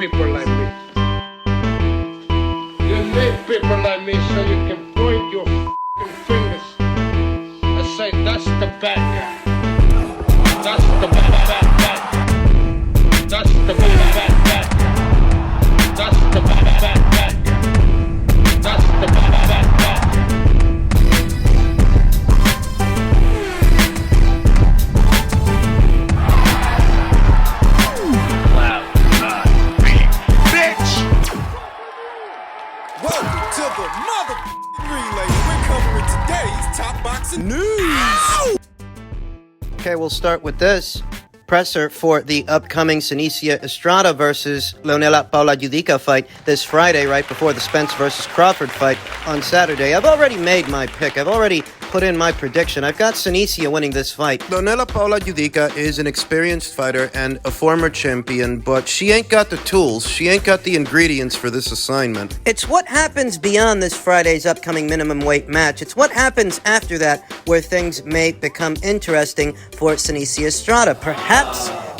people like me. You need people like me so you can point your f***ing fingers and say, that's the bad guy. That's the bad guy. That's the bad guy. That's the bad guy. That's the bad guy. To the mother relay, we're covering today's top boxing news. Okay, we'll start with this. Presser for the upcoming Senicia Estrada versus Leonela Paula Yudica fight this Friday, right before the Spence versus Crawford fight on Saturday. I've already made my pick. I've already put in my prediction. I've got Senicia winning this fight. Leonela Paula Yudica is an experienced fighter and a former champion, but she ain't got the tools. She ain't got the ingredients for this assignment. It's what happens beyond this Friday's upcoming minimum weight match. It's what happens after that where things may become interesting for Senicia Estrada. Perhaps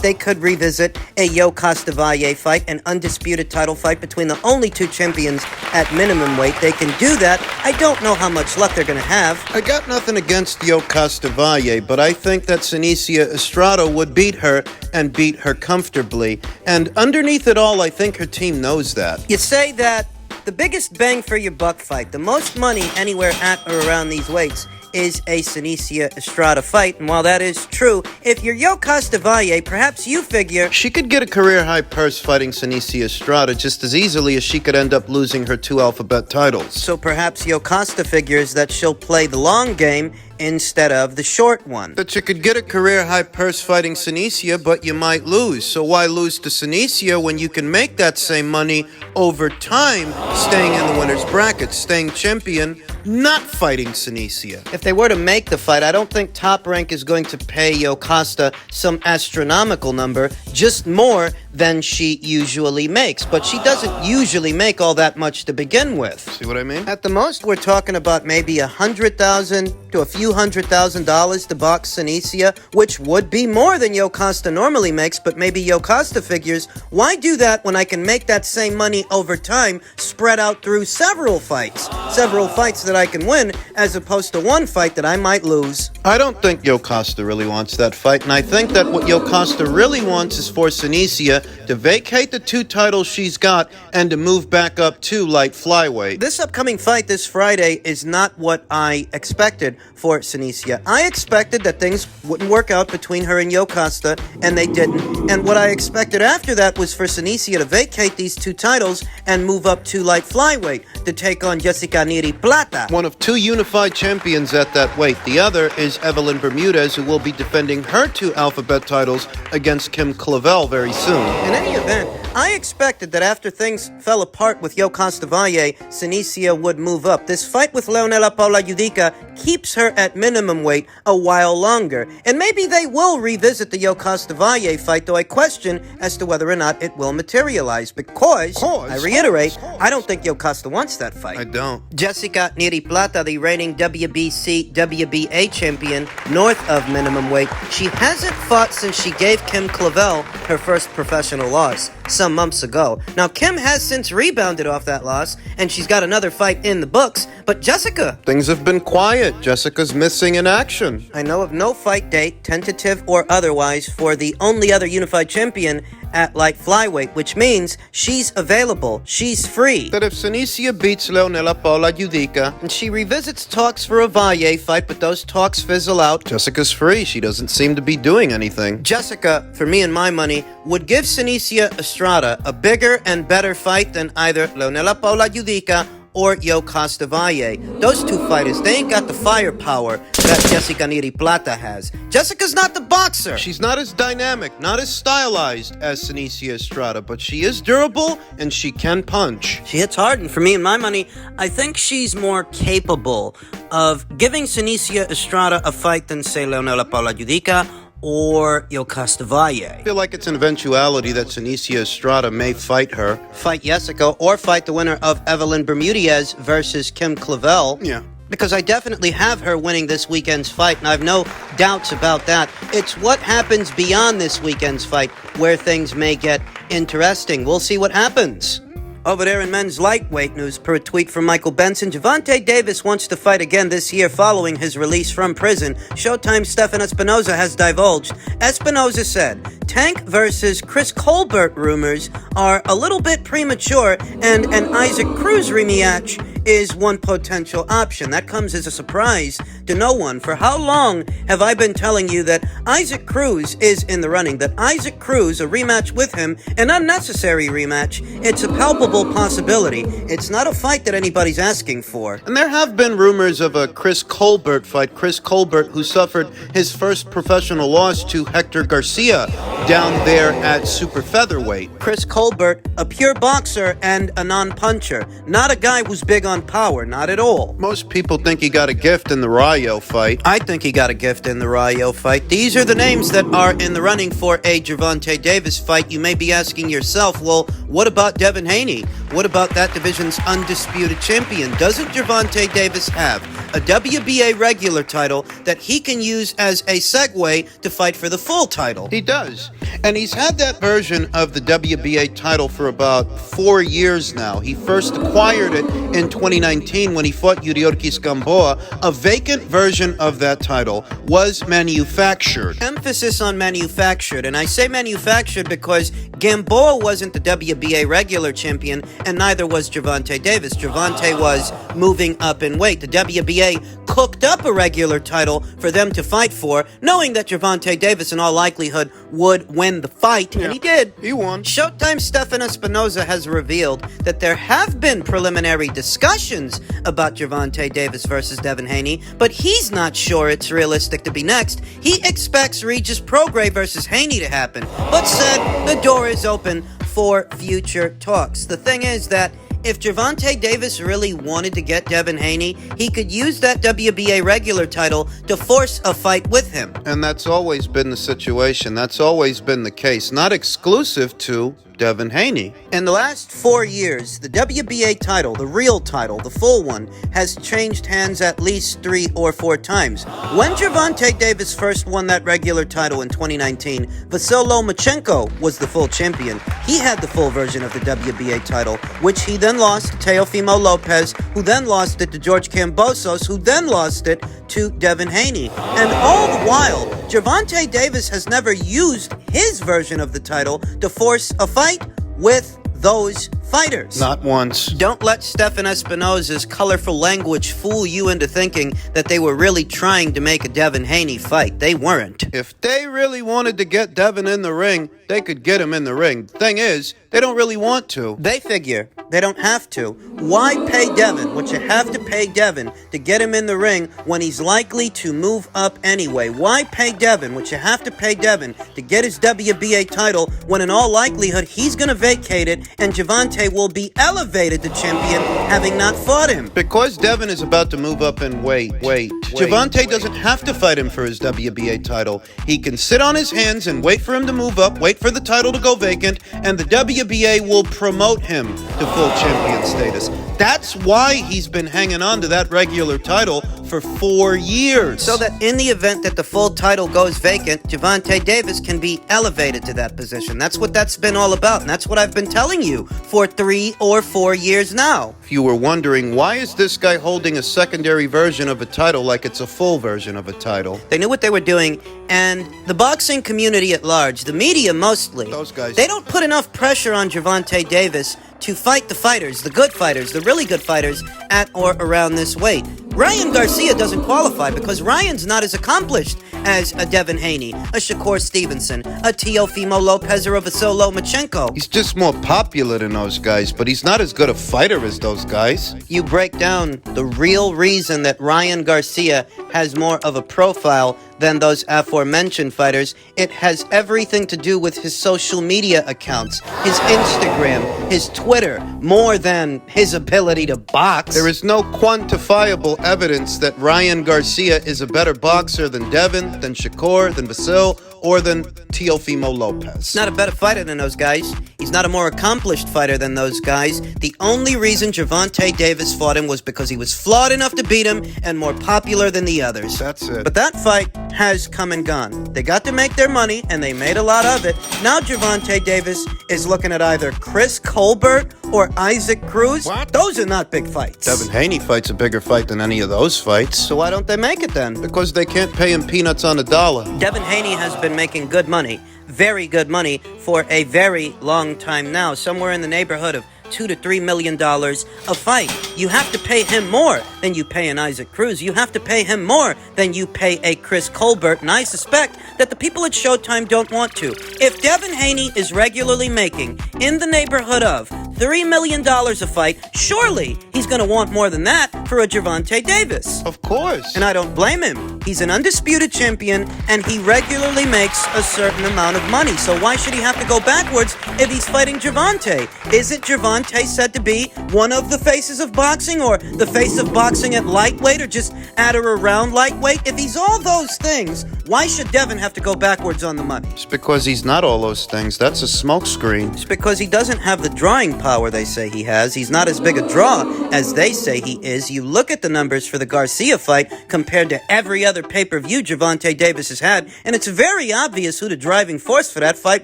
they could revisit a Yo Costa Valle fight, an undisputed title fight between the only two champions at minimum weight. They can do that. I don't know how much luck they're going to have. I got nothing against Yo Costa Valle, but I think that Senicia Estrada would beat her and beat her comfortably. And underneath it all, I think her team knows that. You say that the biggest bang for your buck fight, the most money anywhere at or around these weights, is a Senicia Estrada fight. And while that is true, if you're Yo Costa Valle, perhaps you figure she could get a career-high purse fighting Senicia Estrada just as easily as she could end up losing her 2 alphabet titles. So perhaps Yo Costa figures that she'll play the long game instead of the short one. That you could get a career-high purse fighting Senicia, but you might lose. So why lose to Senicia when you can make that same money over time, staying in the winner's bracket, staying champion, not fighting Senicia? If they were to make the fight, I don't think Top Rank is going to pay Yo Costa some astronomical number, just more than she usually makes. But she doesn't usually make all that much to begin with. See what I mean? At the most, we're talking about maybe $100,000 to a few $100,000 to box Senicia, which would be more than Yo Costa normally makes, but maybe Yo Costa figures, why do that when I can make that same money over time spread out through several fights that I can win, as opposed to one fight that I might lose. I don't think Yo Costa really wants that fight, and I think that what Yo Costa really wants is for Senicia to vacate the 2 titles she's got and to move back up to light flyweight. This upcoming fight this Friday is not what I expected for Senicia. I expected that things wouldn't work out between her and Yo Costa, and they didn't. And what I expected after that was for Senicia to vacate these 2 titles and move up to light flyweight to take on Yudica Plata, one of 2 unified champions at that weight. The other is Evelyn Bermudez, who will be defending her 2 alphabet titles against Kim Clavel very soon. In any event, I expected that after things fell apart with Yo Costa Valle, Senicia would move up. This fight with Leonela Paula Yudica keeps her at minimum weight a while longer. And maybe they will revisit the Yo Costa Valle fight, though I question as to whether or not it will materialize. Because, I reiterate, I don't think Yo Costa wants that fight. I don't. Yudica Plata, the reigning WBC WBA champion, north of minimum weight, she hasn't fought since she gave Kim Clavel her first professional loss some months ago. Now, Kim has since rebounded off that loss, and she's got another fight in the books, but Jessica, things have been quiet. Jessica's missing in action. I know of no fight date, tentative or otherwise, for the only other unified champion at light flyweight, which means she's available, she's free. That if Senicia beats Leonela Paula Yudica and she revisits talks for a Valle fight, but those talks fizzle out, Jessica's free. She doesn't seem to be doing anything. Jessica, for me and my money, would give Senicia Estrada a bigger and better fight than either Leonela Paula Yudica or Yo Costa Valle. Those 2 fighters, they ain't got the firepower that Yudica Plata has. Jessica's not the boxer. She's not as dynamic, not as stylized as Senicia Estrada, but she is durable and she can punch. She hits hard, and for me and my money, I think she's more capable of giving Senicia Estrada a fight than, say, Leonela Paula Yudica or Yo Costa Valle. I feel like it's an eventuality that Senicia Estrada may fight her, fight Jessica, or fight the winner of Evelyn Bermudez versus Kim Clavel. Yeah. Because I definitely have her winning this weekend's fight, and I have no doubts about that. It's what happens beyond this weekend's fight where things may get interesting. We'll see what happens. Over there in men's lightweight news, per a tweet from Michael Benson, Gervonta Davis wants to fight again this year following his release from prison. Showtime's Stefan Espinoza has divulged. Espinoza said, Tank versus Chris Colbert rumors are a little bit premature, and an Isaac Cruz rematch is one potential option. That comes as a surprise to no one. For how long have I been telling you that Isaac Cruz is in the running? That Isaac Cruz, a rematch with him, an unnecessary rematch, it's a palpable possibility. It's not a fight that anybody's asking for. And there have been rumors of a Chris Colbert fight. Chris Colbert, who suffered his first professional loss to Hector Garcia down there at super featherweight. Chris Colbert, a pure boxer and a non-puncher. Not a guy who's big on power, not at all. Most people think he got a gift in the Rayo fight. I think he got a gift in the Rayo fight. These are the names that are in the running for a Gervonta Davis fight. You may be asking yourself, well, what about Devin Haney? What about that division's undisputed champion? Doesn't Gervonta Davis have a WBA regular title that he can use as a segue to fight for the full title? He does. And he's had that version of the WBA title for about 4 years now. He first acquired it in 2019 when he fought Yudica Gamboa. A vacant version of that title was manufactured. Emphasis on manufactured, and I say manufactured because Gamboa wasn't the WBA regular champion, and neither was Gervonta Davis. Gervonta was moving up in weight. The WBA cooked up a regular title for them to fight for, knowing that Gervonta Davis in all likelihood would win the fight, and he did. He won. Showtime's Stefan Espinoza has revealed that there have been preliminary discussions about Gervonta Davis versus Devin Haney, but he's not sure it's realistic to be next. He expects Regis Prograis versus Haney to happen, but said the door is open for future talks. The thing is that if Gervonta Davis really wanted to get Devin Haney, he could use that WBA regular title to force a fight with him. And that's always been the situation. That's always been the case. Not exclusive to Devin Haney. In the last 4 years, the WBA title, the real title, the full one, has changed hands at least 3 or 4 times. When Gervonta Davis first won that regular title in 2019, Vasyl Lomachenko was the full champion. He had the full version of the WBA title, which he then lost to Teofimo Lopez, who then lost it to George Kambosos, who then lost it to Devin Haney. And all the while, Gervonta Davis has never used his version of the title to force a fight with those fighters. Not once. Don't let Stefan Espinoza's colorful language fool you into thinking that they were really trying to make a Devin Haney fight. They weren't. If they really wanted to get Devin in the ring, they could get him in the ring. Thing is, they don't really want to. They figure they don't have to. Why pay Devin what you have to pay Devin to get him in the ring when he's likely to move up anyway? Why pay Devin what you have to pay Devin to get his WBA title when in all likelihood he's going to vacate it and Gervonta will be elevated to champion having not fought him? Because Devin is about to move up in weight. Gervonta doesn't have to fight him for his WBA title. He can sit on his hands and wait for him to move up, wait for the title to go vacant, and the WBA will promote him to full champion status. That's why he's been hanging on to that regular title for 4 years. So that in the event that the full title goes vacant, Gervonta Davis can be elevated to that position. That's what that's been all about, and that's what I've been telling you for 3 or 4 years now. If you were wondering, why is this guy holding a secondary version of a title like it's a full version of a title? They knew what they were doing, and the boxing community at large, the media mostly, those guys, they don't put enough pressure on Gervonta Davis to fight the fighters, the good fighters, the really good fighters at or around this weight. Ryan Garcia doesn't qualify because Ryan's not as accomplished as a Devin Haney, a Shakur Stevenson, a Teofimo Lopez, or a Vasyl Lomachenko. He's just more popular than those guys, but he's not as good a fighter as those guys. You break down the real reason that Ryan Garcia has more of a profile than those aforementioned fighters, it has everything to do with his social media accounts, his Instagram, his Twitter, more than his ability to box. There is no quantifiable evidence that Ryan Garcia is a better boxer than Devin, than Shakur, than Vasyl, or than Teofimo Lopez. Not a better fighter than those guys. He's not a more accomplished fighter than those guys. The only reason Gervonta Davis fought him was because he was flawed enough to beat him and more popular than the others. That's it. But that fight has come and gone. They got to make their money, and they made a lot of it. Now Gervonta Davis is looking at either Chris Colbert or Isaac Cruz. What? Those are not big fights. Devin Haney fights a bigger fight than any of those fights. So why don't they make it then? Because they can't pay him peanuts on a dollar. Devin Haney has been making good money, very good money, for a very long time now, somewhere in the neighborhood of $2 to $3 million a fight. You have to pay him more than you pay an Isaac Cruz. You have to pay him more than you pay a Chris Colbert, and I suspect that the people at Showtime don't want to. If Devin Haney is regularly making in the neighborhood of $3 million a fight, surely he's going to want more than that for a Gervonta Davis. Of course. And I don't blame him. He's an undisputed champion, and he regularly makes a certain amount of money. So why should he have to go backwards if he's fighting Gervonta? Is it Gervonta said to be one of the faces of boxing, or the face of boxing at lightweight, or just at or around lightweight? If he's all those things, why should Devin have to go backwards on the money? It's because he's not all those things. That's a smokescreen. It's because he doesn't have the drawing power they say he has. He's not as big a draw as they say he is. You look at the numbers for the Garcia fight compared to every other pay-per-view Gervonta Davis has had, and it's very obvious who the driving force for that fight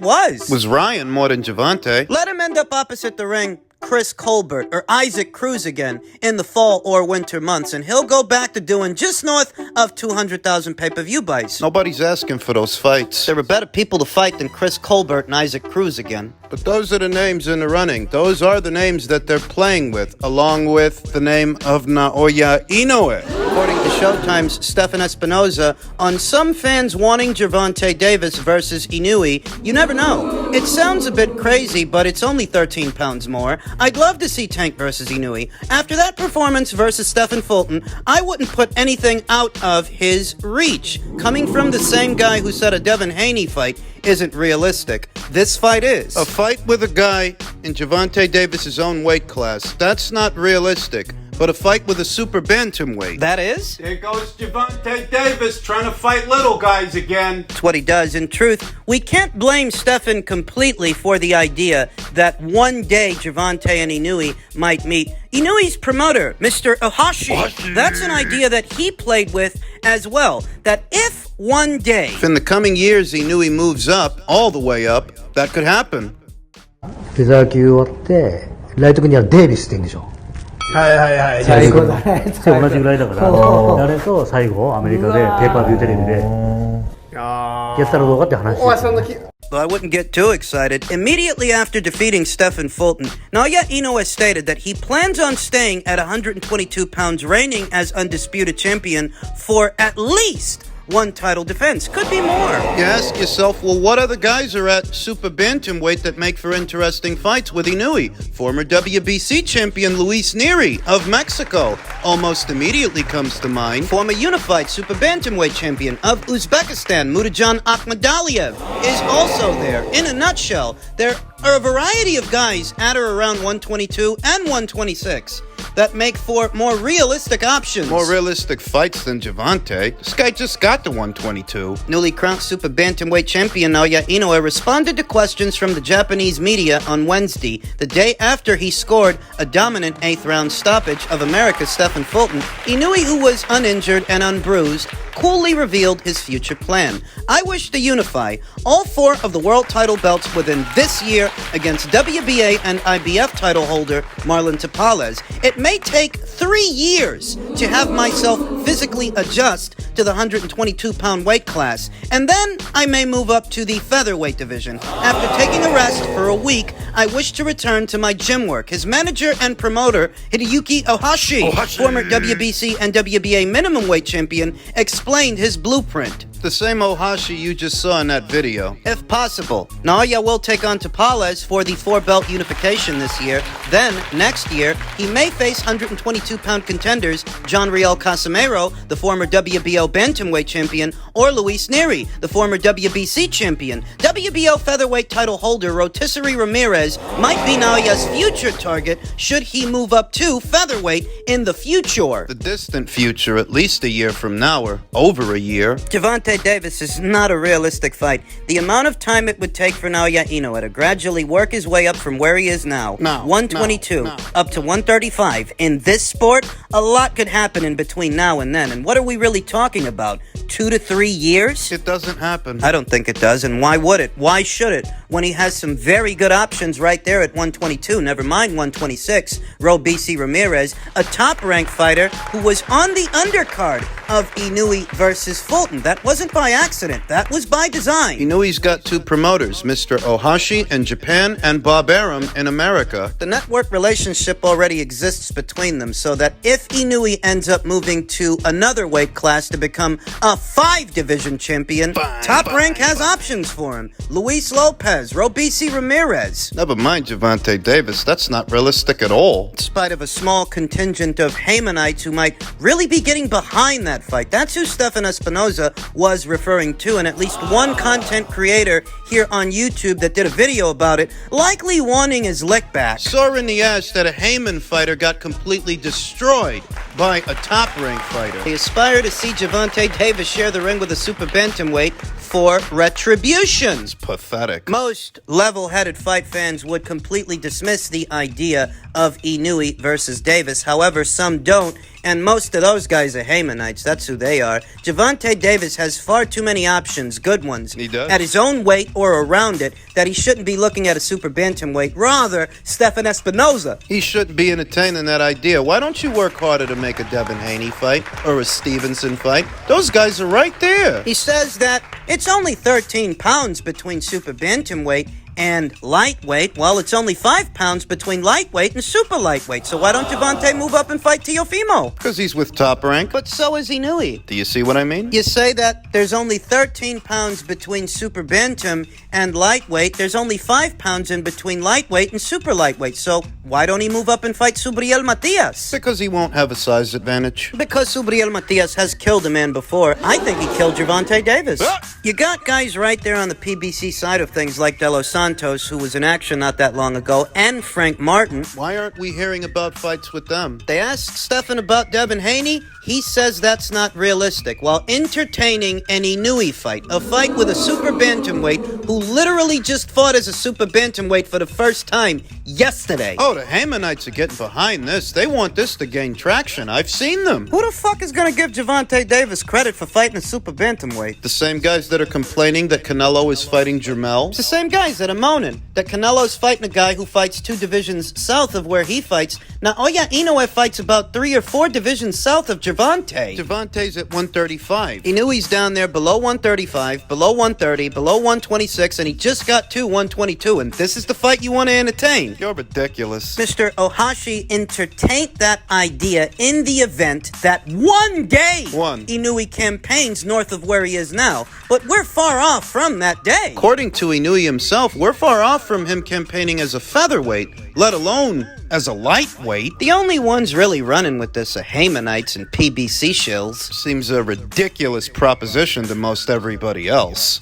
was. Was Ryan more than Gervonta? Let him end up opposite the ring, Chris Colbert or Isaac Cruz again in the fall or winter months, and he'll go back to doing just north of 200,000 pay-per-view buys. Nobody's asking for those fights. There are better people to fight than Chris Colbert and Isaac Cruz again. But those are the names in the running. Those are the names that they're playing with, along with the name of Naoya Inoue. According to Showtime's Stefan Espinoza, on some fans wanting Gervonta Davis versus Inoue, you never know. It sounds a bit crazy, but it's only 13 pounds more. I'd love to see Tank versus Inoue. After that performance versus Stephen Fulton, I wouldn't put anything out of his reach. Coming from the same guy who said a Devin Haney fight isn't realistic, this fight is. A fight with a guy in Gervonta Davis's own weight class, that's not realistic. But a fight with a super bantamweight. That is? There goes Gervonta Davis trying to fight little guys again. It's what he does. In truth, we can't blame Stefan completely for the idea that one day Gervonta and Inoue might meet. Inoue's promoter, Mr. Ohashi, that's an idea that he played with as well. That if one day... If in the coming years Inoue moves up, all the way up, that could happen. フェザー級終わってライト君にはデイビスって言うんでしょ。はい最高だね。同じぐらいだから誰と最後アメリカでペーパービューテレビでやったらどうかって話。Well, I wouldn't get too excited. Immediately after defeating Stephen Fulton, Naoya Inoue stated that he plans on staying at 122 pounds, reigning as undisputed champion for at least one title defense. Could be more. You ask yourself, well, what other guys are at super bantamweight that make for interesting fights with Inoue? Former WBC champion Luis Neri of Mexico almost immediately comes to mind. Former unified super bantamweight champion of Uzbekistan, Muradjan Akhmadaliev, is also there. In a nutshell, there are a variety of guys at or around 122 and 126 that make for more realistic options. More realistic fights than Gervonta. This guy just got to 122. Newly crowned super bantamweight champion Naoya Inoue responded to questions from the Japanese media on Wednesday, the day after he scored a dominant 8th round stoppage of America's Stephen Fulton. Inoue, who was uninjured and unbruised, coolly revealed his future plan. I wish to unify all 4 of the world title belts within this year against WBA and IBF title holder Marlon Tapales. It may take 3 years to have myself physically adjust to the 122-pound weight class, and then I may move up to the featherweight division. After taking a rest for a week, I wish to return to my gym work. His manager and promoter, Hideyuki Ohashi, former WBC and WBA minimum weight champion, explained his blueprint. The same Ohashi you just saw in that video. If possible. Naoya will take on Tapales for the 4-belt unification this year. Then, next year, he may face 122-pound contenders John Riel Casimero, the former WBO WBO bantamweight champion, or Luis Neri, the former WBC champion. WBO featherweight title holder Rotisserie Ramirez might be Nauya's future target should he move up to featherweight in the future. The distant future, at least a year from now, or over a year. Gervonta Davis is not a realistic fight. The amount of time it would take for Naoya Inoue to gradually work his way up from where he is now, 122, up to 135. In this sport, a lot could happen in between now and then. And what are we really talking about? 2 to 3 years? It doesn't happen. I don't think it does, and why would it? Why should it? When he has some very good options right there at 122, never mind 126. Rotisserie Ramirez, a top-ranked fighter who was on the undercard of Inoue versus Fulton. That wasn't by accident. That was by design. Inoue's got two promoters, Mr. Ohashi in Japan and Bob Arum in America. The network relationship already exists between them, so that if Inoue ends up moving to another weight class to become a 5-division champion, Top Rank has options for him. Luis Lopez, Rotisserie Ramirez. Never mind Gervonta Davis, that's not realistic at all. In spite of a small contingent of Haymanites who might really be getting behind that fight. That's who Stefan Espinoza was referring to, and at least one content creator here on YouTube that did a video about it, likely wanting his lick back. Sore in the ass that a Heyman fighter got completely destroyed by a top-ranked fighter. They aspire to see Gervonta Davis share the ring with a super bantamweight for retribution. It's pathetic. Most level-headed fight fans would completely dismiss the idea of Inoue versus Davis. However, some don't, and most of those guys are Haymanites. That's who they are. Gervonta Davis has far too many options, good ones, he does, at his own weight or around it, that he shouldn't be looking at a super bantamweight. Rather, Stefan Espinoza. He shouldn't be entertaining that idea. Why don't you work harder to make a Devin Haney fight or a Stevenson fight? Those guys are right there. He says that it's only 13 pounds between super bantamweight and lightweight. Well, it's only 5 pounds between lightweight and super lightweight. So why don't Gervonta move up and fight Teofimo? Because he's with Top Rank. But so is Inoue. Do you see what I mean? You say that there's only 13 pounds between super bantam and lightweight. There's only 5 pounds in between lightweight and super lightweight. So why don't he move up and fight Subriel Matias? Because he won't have a size advantage. Because Subriel Matias has killed a man before. I think he killed Gervonta Davis. You got guys right there on the PBC side of things like De Los Santos, who was in action not that long ago, and Frank Martin. Why aren't we hearing about fights with them? They asked Stefan about Devin Haney. He says that's not realistic, while entertaining an Inoue fight, a fight with a super bantamweight who literally just fought as a super bantamweight for the first time yesterday. Oh, the Haymanites are getting behind this. They want this to gain traction. I've seen them. Who the fuck is gonna give Gervonta Davis credit for fighting a super bantamweight? The same guys that are complaining that Canelo is fighting Jermell. It's the same guys that are moaning that Canelo's fighting a guy who fights 2 divisions south of where he fights. Now, Inoue fights about 3 or 4 divisions south of Gervonta. Gervonta's at 135. Inoue's down there below 135, below 130, below 126, and he just got to 122, and this is the fight you want to entertain. You're ridiculous. Mr. Ohashi entertained that idea in the event that one day Inoue campaigns north of where he is now, but we're far off from that day. According to Inoue himself, we're far off from him campaigning as a featherweight, let alone as a lightweight. The only ones really running with this are Haymanites and PBC shills. Seems a ridiculous proposition to most everybody else.